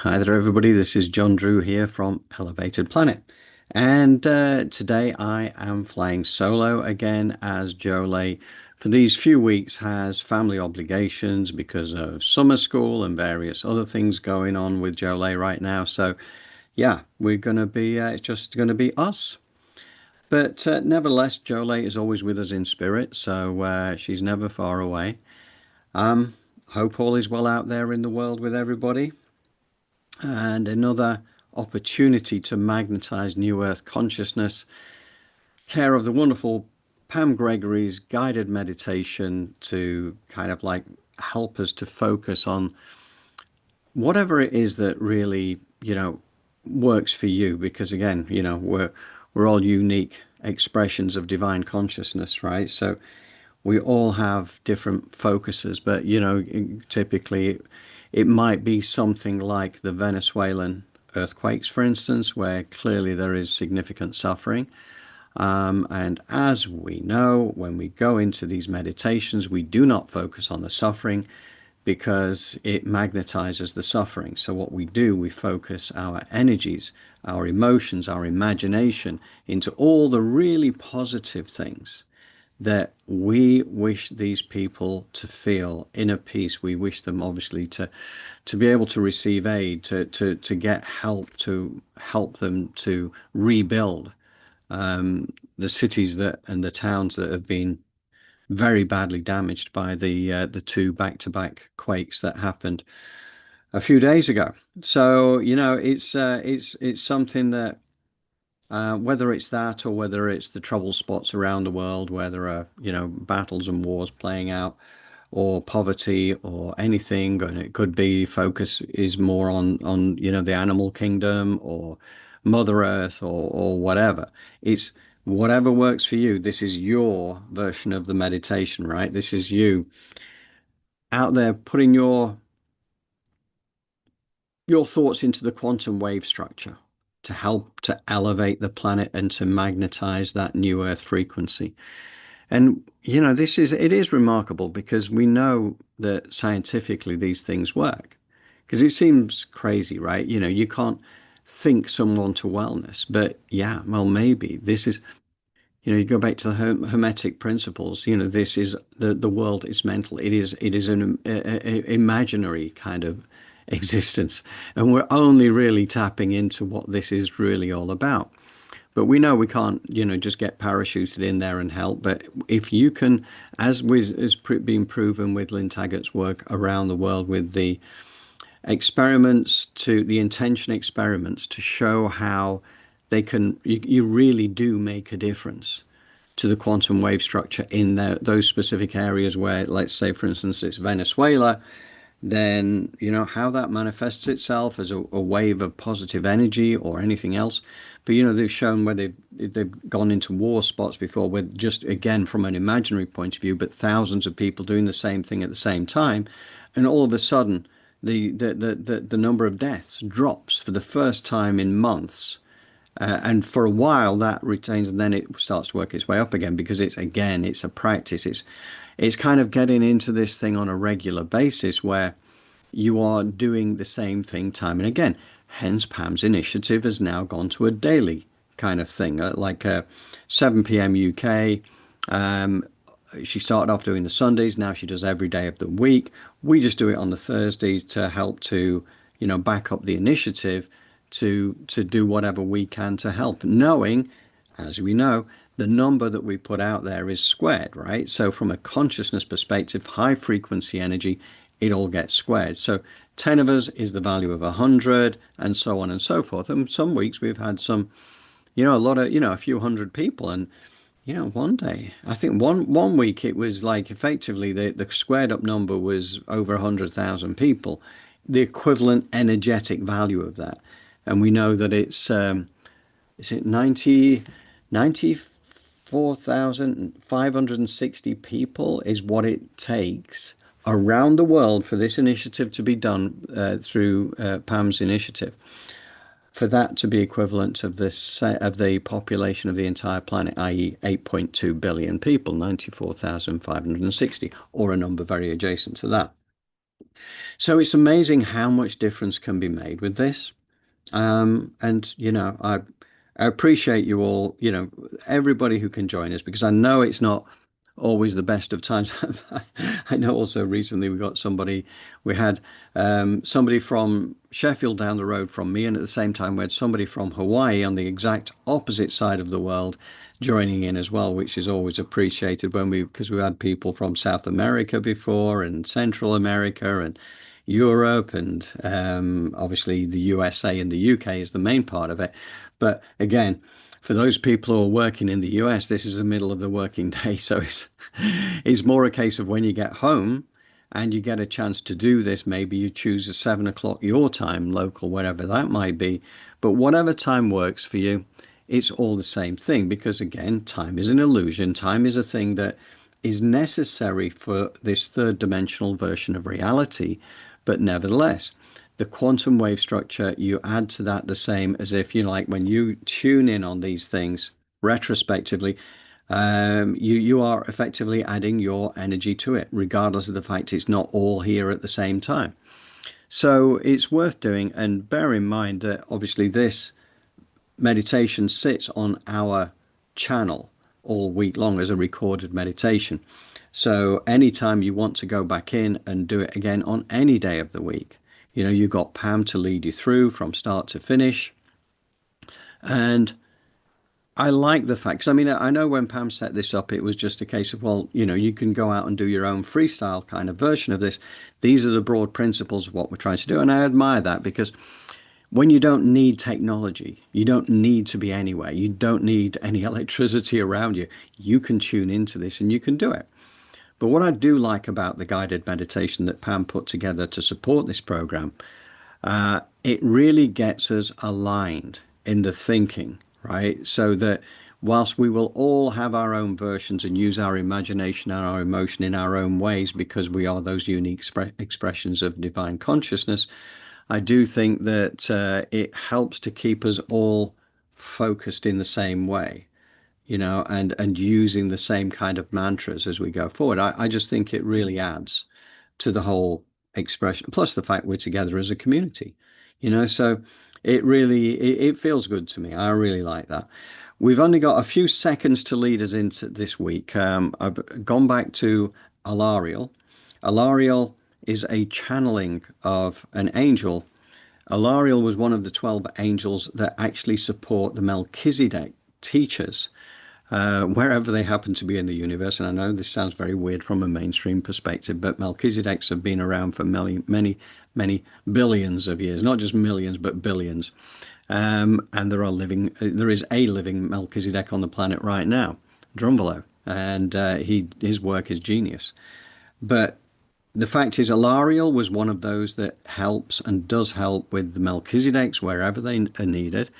Hi there, everybody. This is John Drew here from Elevated Planet. And today I am flying solo again as Jolay for these few weeks has family obligations because of summer school and various other things going on with Jolay right now. So, yeah, we're going to be, it's just going to be us. But nevertheless, Jolay is always with us in spirit, so she's never far away. Um, Hope all is well out there in the world with everybody. And another opportunity to magnetize New Earth consciousness, care of the wonderful Pam Gregory's guided meditation to kind of like help us to focus on whatever it is that really, works for you. Because again, we're all unique expressions of divine consciousness, right? So we all have different focuses, but typically it might be something like the Venezuelan earthquakes, for instance, where clearly there is significant suffering. And as we know, when we go into these meditations, we do not focus on the suffering because it magnetizes the suffering. So what we do, we focus our energies, our emotions, our imagination into all the really positive things that we wish these people to feel inner peace. We wish them obviously to be able to receive aid, to get help, to help them to rebuild the cities that and the towns that have been very badly damaged by the two back-to-back quakes that happened a few days ago. So it's something that whether it's that or whether it's the trouble spots around the world where there are, battles and wars playing out, or poverty or anything, and it could be focus is more on the animal kingdom or Mother Earth or whatever. It's whatever works for you. This is your version of the meditation, right? This is you out there putting your thoughts into the quantum wave structure to help to elevate the planet and to magnetize that new earth frequency. And it is remarkable because we know that scientifically these things work. Because it seems crazy, right? You can't think someone to wellness, but yeah, well, maybe this is, you go back to the hermetic principles. This is the world is mental. It is an imaginary kind of existence, and we're only really tapping into what this is really all about. But we know we can't, just get parachuted in there and help. But if you can, as been proven with Lynn Taggart's work around the world with the the intention experiments to show how you really do make a difference to the quantum wave structure in those specific areas where, let's say, for instance, it's Venezuela, then how that manifests itself as a wave of positive energy or anything else. But they've shown where they've gone into war spots before with, just again from an imaginary point of view, but thousands of people doing the same thing at the same time, and all of a sudden the number of deaths drops for the first time in months. And for a while that retains, and then it starts to work its way up again because it's a practice. It's kind of getting into this thing on a regular basis where you are doing the same thing time and again. Hence, Pam's initiative has now gone to a daily kind of thing, like 7 p.m. UK. Um, she started off doing the Sundays. Now she does every day of the week. We just do it on the Thursdays to help to, back up the initiative to do whatever we can to help, knowing, as we know, the number that we put out there is squared, right? So from a consciousness perspective, high frequency energy, it all gets squared. So 10 of us is the value of 100, and so on and so forth. And some weeks we've had some, a lot of, a few hundred people. And, one day, I think one week it was like effectively the squared up number was over 100,000 people, the equivalent energetic value of that. And we know that is it 94,560 people is what it takes around the world for this initiative to be done through Pam's initiative, for that to be equivalent of the population of the entire planet, i.e., 8.2 billion people, 94,560, or a number very adjacent to that. So it's amazing how much difference can be made with this. And I appreciate you all, everybody who can join us because I know it's not always the best of times. I know also recently we had somebody from Sheffield down the road from me, and at the same time we had somebody from Hawaii on the exact opposite side of the world joining in as well, which is always appreciated because we had people from South America before and Central America and Europe and obviously the USA and the UK is the main part of it. But again, for those people who are working in the US, this is the middle of the working day. So it's more a case of when you get home and you get a chance to do this, maybe you choose a 7 o'clock your time, local, wherever that might be. But whatever time works for you, it's all the same thing because again, time is an illusion. Time is a thing that is necessary for this third dimensional version of reality. But nevertheless, the quantum wave structure, you add to that the same as if you like when you tune in on these things retrospectively, you are effectively adding your energy to it, regardless of the fact it's not all here at the same time. So it's worth doing, and bear in mind that obviously this meditation sits on our channel all week long as a recorded meditation. So anytime you want to go back in and do it again on any day of the week, you've got Pam to lead you through from start to finish. And I like the fact, because I mean, I know when Pam set this up, it was just a case of, well, you can go out and do your own freestyle kind of version of this. These are the broad principles of what we're trying to do. And I admire that because when you don't need technology, you don't need to be anywhere, you don't need any electricity around you, you can tune into this and you can do it. But what I do like about the guided meditation that Pam put together to support this program, it really gets us aligned in the thinking, right? So that whilst we will all have our own versions and use our imagination and our emotion in our own ways because we are those unique expressions of divine consciousness, I do think that it helps to keep us all focused in the same way, and using the same kind of mantras as we go forward. I just think it really adds to the whole expression. Plus the fact we're together as a community, so it feels good to me. I really like that. We've only got a few seconds to lead us into this week. I've gone back to Alariel. Alariel is a channeling of an angel. Alariel was one of the 12 angels that actually support the Melchizedek teachers wherever they happen to be in the universe. And I know this sounds very weird from a mainstream perspective, but Melchizedeks have been around for many, many, many billions of years, not just millions, but billions. And there is a living Melchizedek on the planet right now, Drumvalo, and his work is genius. But the fact is, Alariel was one of those that helps and does help with the Melchizedeks wherever they are needed.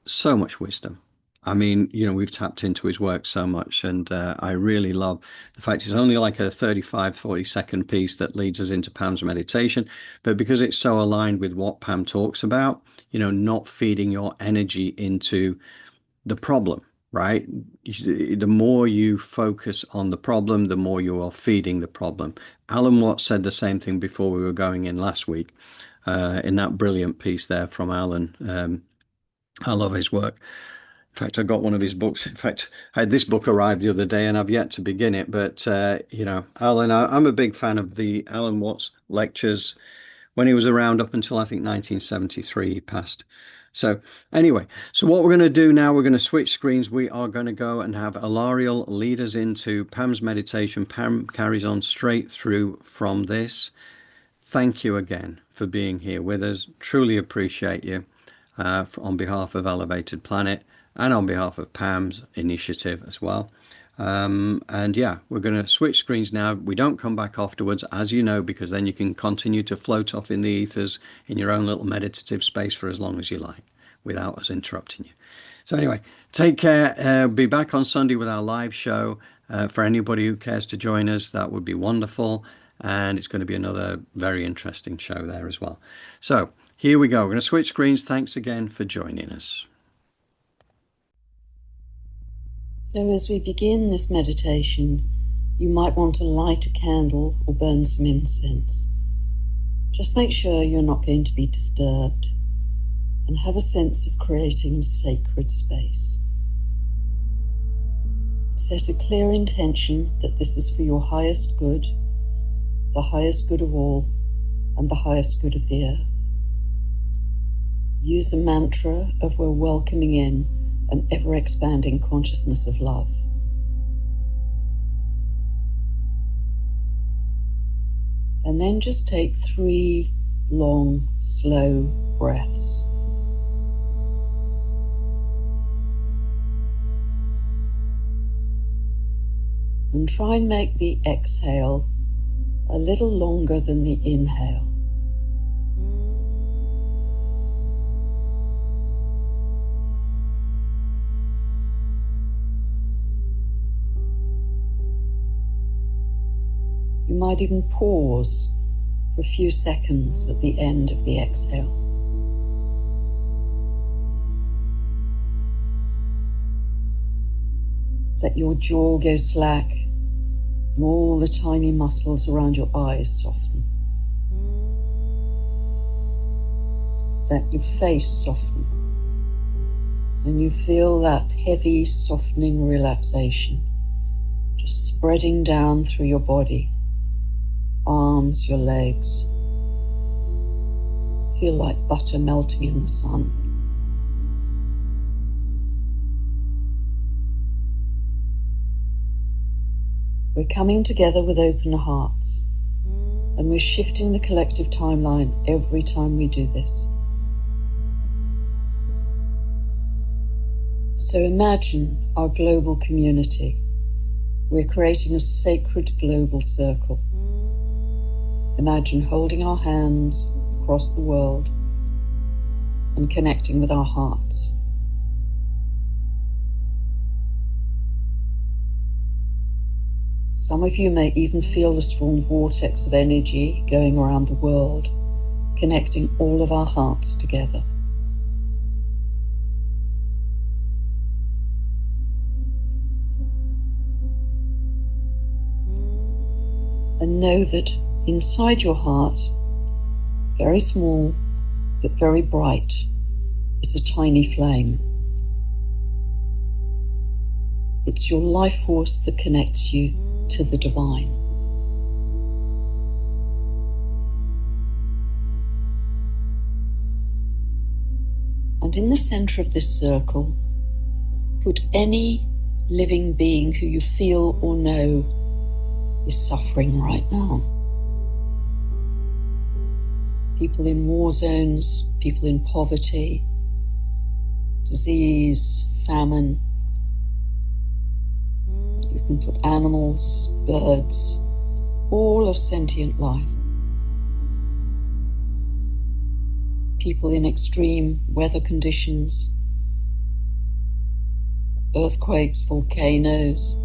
So much wisdom. I mean, we've tapped into his work so much, and I really love the fact it's only like a 35, 40-second piece that leads us into Pam's meditation. But because it's so aligned with what Pam talks about, not feeding your energy into the problem, right? The more you focus on the problem, the more you are feeding the problem. Alan Watts said the same thing before we were going in last week in that brilliant piece there from Alan. I love his work. In fact, I got one of his books. In fact, I had this book arrive the other day and I've yet to begin it. But, Alan, I'm a big fan of the Alan Watts lectures when he was around up until I think 1973 he passed. So anyway, so what we're going to do now, we're going to switch screens. We are going to go and have Alariel lead us into Pam's meditation. Pam carries on straight through from this. Thank you again for being here with us. Truly appreciate you on behalf of Elevated Planet and on behalf of Pam's initiative as well. And yeah, we're going to switch screens now. We don't come back afterwards, as you know, because then you can continue to float off in the ethers in your own little meditative space for as long as you like without us interrupting you. So anyway, take care. Be back on Sunday with our live show. For anybody who cares to join us, that would be wonderful. And it's going to be another very interesting show there as well. So here we go. We're going to switch screens. Thanks again for joining us. So as we begin this meditation, you might want to light a candle or burn some incense. Just make sure you're not going to be disturbed and have a sense of creating sacred space. Set a clear intention that this is for your highest good, the highest good of all, and the highest good of the earth. Use a mantra of we're welcoming in an ever-expanding consciousness of love. And then just take 3 long, slow breaths. And try and make the exhale a little longer than the inhale. You might even pause for a few seconds at the end of the exhale. Let your jaw go slack and all the tiny muscles around your eyes soften. Let your face soften, and you feel that heavy, softening relaxation just spreading down through your body. Arms, your legs. Feel like butter melting in the sun. We're coming together with open hearts, and we're shifting the collective timeline every time we do this. So imagine our global community. We're creating a sacred global circle. Imagine holding our hands across the world and connecting with our hearts. Some of you may even feel a strong vortex of energy going around the world, connecting all of our hearts together. And know that inside your heart, very small but very bright, is a tiny flame. It's your life force that connects you to the divine. And in the center of this circle, put any living being who you feel or know is suffering right now. People in war zones, people in poverty, disease, famine. You can put animals, birds, all of sentient life. People in extreme weather conditions, earthquakes, volcanoes.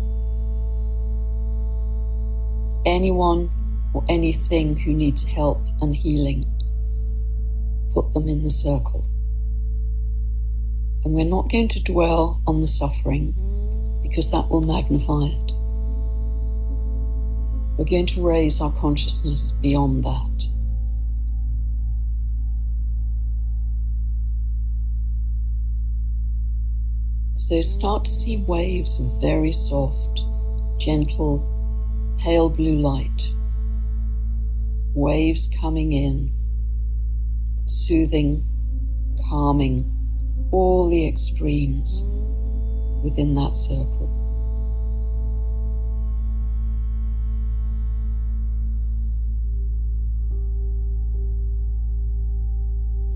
Anyone or anything who needs help and healing, put them in the circle. And we're not going to dwell on the suffering because that will magnify it. We're going to raise our consciousness beyond that. So start to see waves of very soft, gentle, pale blue light. Waves coming in, soothing, calming, all the extremes within that circle.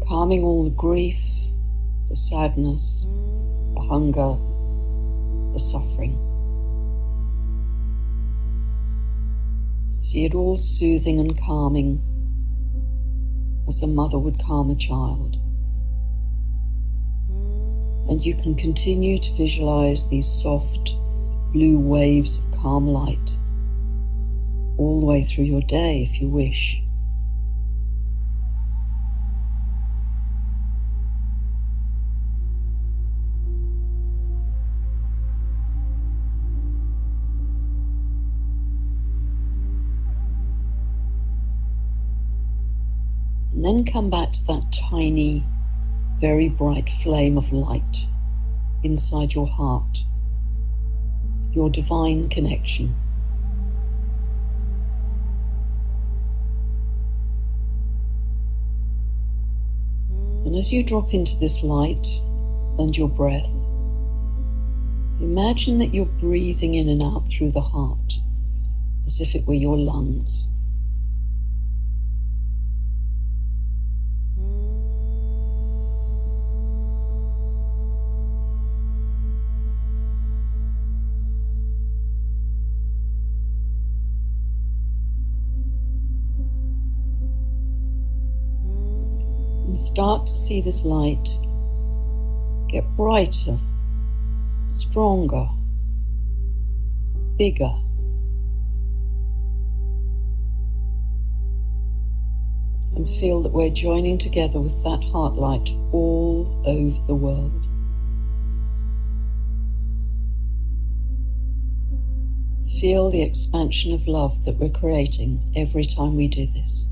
Calming all the grief, the sadness, the hunger, the suffering. See it all soothing and calming as a mother would calm a child. And you can continue to visualize these soft blue waves of calm light all the way through your day if you wish. And then come back to that tiny, very bright flame of light inside your heart, your divine connection. And as you drop into this light and your breath, imagine that you're breathing in and out through the heart as if it were your lungs. And start to see this light get brighter, stronger, bigger. And feel that we're joining together with that heart light all over the world. Feel the expansion of love that we're creating every time we do this.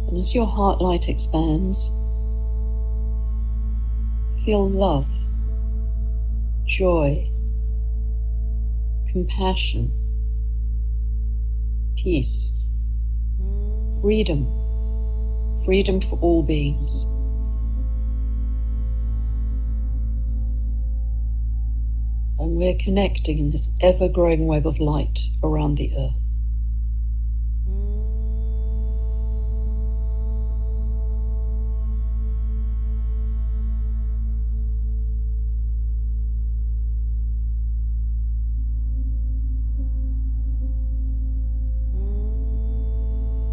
And as your heart light expands, feel love, joy, compassion, peace, freedom, freedom for all beings. And we're connecting in this ever-growing web of light around the earth.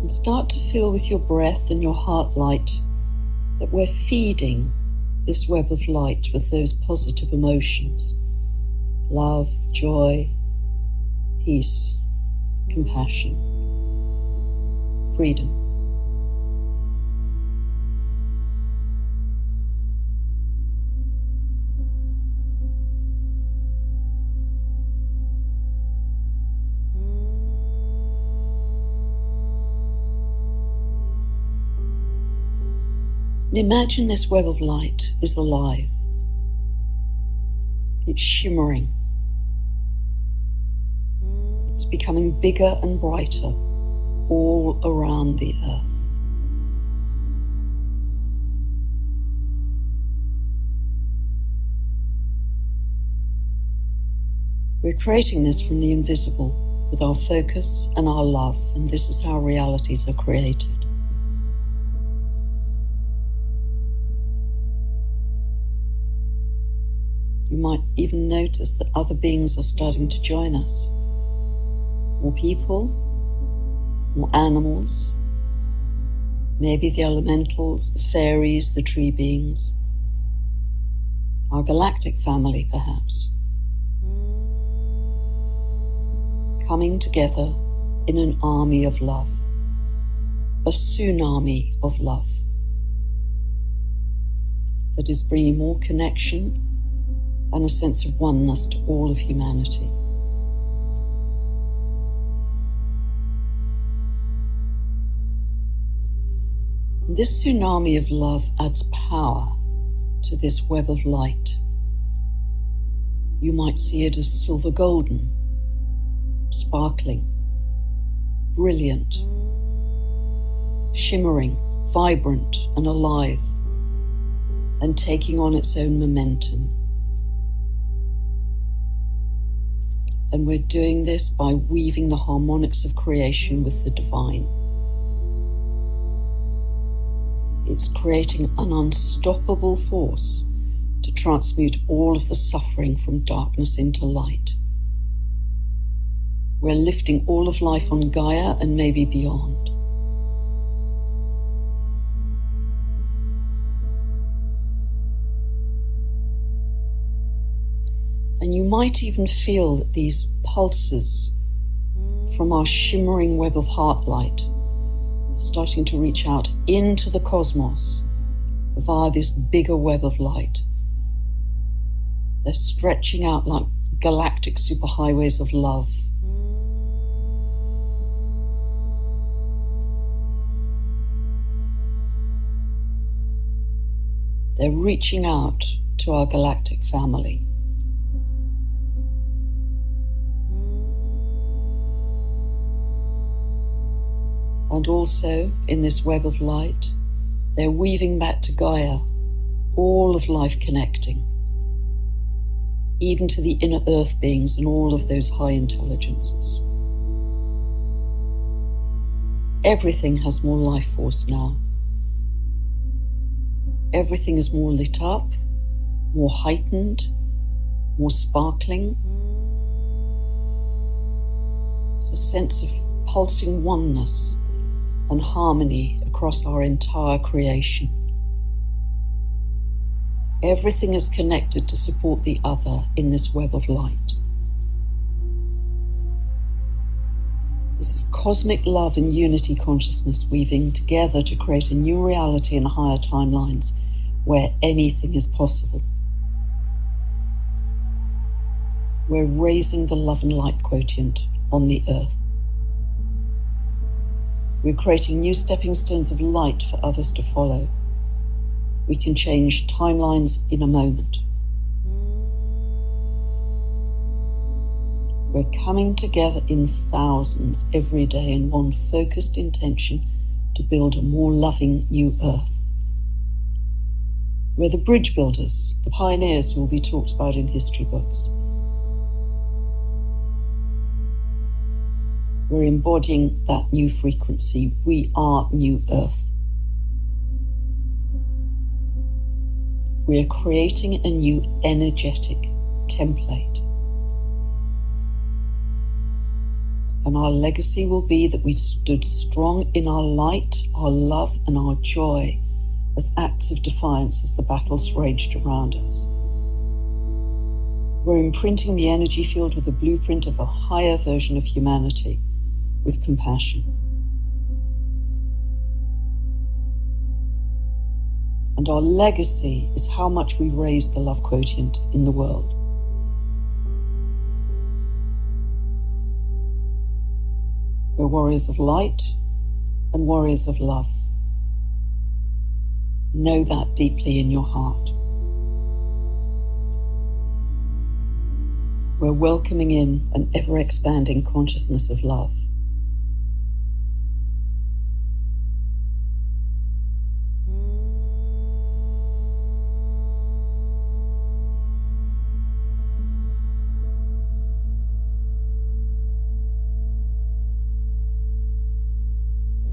And start to feel with your breath and your heart light that we're feeding this web of light with those positive emotions: love, joy, peace, compassion, freedom. And imagine this web of light is alive. It's shimmering. It's becoming bigger and brighter all around the earth. We're creating this from the invisible with our focus and our love, and this is how realities are created. You might even notice that other beings are starting to join us. More people, more animals, maybe the elementals, the fairies, the tree beings, our galactic family perhaps, coming together in an army of love, a tsunami of love that is bringing more connection and a sense of oneness to all of humanity. And this tsunami of love adds power to this web of light. You might see it as silver golden, sparkling, brilliant, shimmering, vibrant and alive, and taking on its own momentum. And we're doing this by weaving the harmonics of creation with the divine. It's creating an unstoppable force to transmute all of the suffering from darkness into light. We're lifting all of life on Gaia and maybe beyond. And you might even feel that these pulses from our shimmering web of heart light are starting to reach out into the cosmos via this bigger web of light. They're stretching out like galactic superhighways of love. They're reaching out to our galactic family. And also, in this web of light, they're weaving back to Gaia, all of life connecting, even to the inner earth beings and all of those high intelligences. Everything has more life force now. Everything is more lit up, more heightened, more sparkling. It's a sense of pulsing oneness and harmony across our entire creation. Everything is connected to support the other in this web of light. This is cosmic love and unity consciousness weaving together to create a new reality in higher timelines where anything is possible. We're raising the love and light quotient on the earth. We're creating new stepping stones of light for others to follow. We can change timelines in a moment. We're coming together in thousands every day in one focused intention to build a more loving new earth. We're the bridge builders, the pioneers who will be talked about in history books. We're embodying that new frequency. We are New Earth. We are creating a new energetic template. And our legacy will be that we stood strong in our light, our love, and our joy as acts of defiance as the battles raged around us. We're imprinting the energy field with a blueprint of a higher version of humanity, with compassion. And our legacy is how much we raise the love quotient in the world. We're warriors of light and warriors of love. Know that deeply in your heart. We're welcoming in an ever-expanding consciousness of love.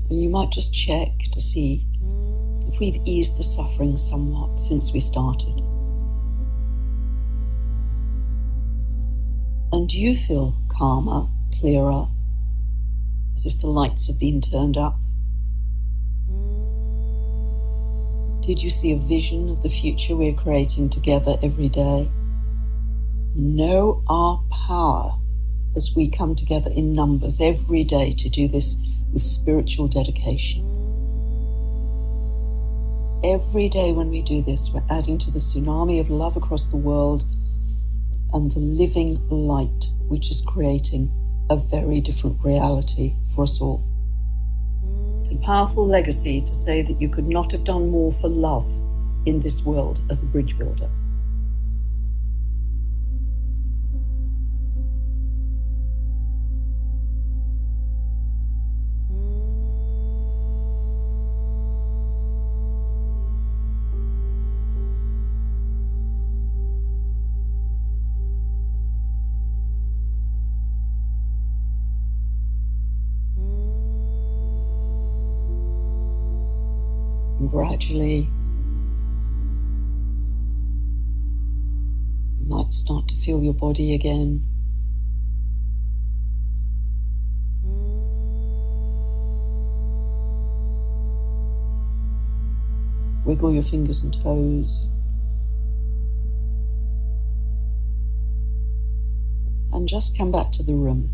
And you might just check to see if we've eased the suffering somewhat since we started. And do you feel calmer, clearer, as if the lights have been turned up? Did you see a vision of the future we're creating together every day? Know our power as we come together in numbers every day to do this with spiritual dedication. Every day when we do this, we're adding to the tsunami of love across the world and the living light, which is creating a very different reality for us all. It's a powerful legacy to say that you could not have done more for love in this world as a bridge builder. And gradually, you might start to feel your body again. Wiggle your fingers and toes. And just come back to the room.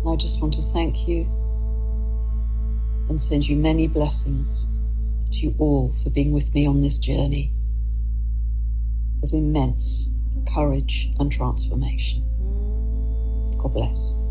I just want to thank you and send you many blessings to you all for being with me on this journey of immense courage and transformation. God bless.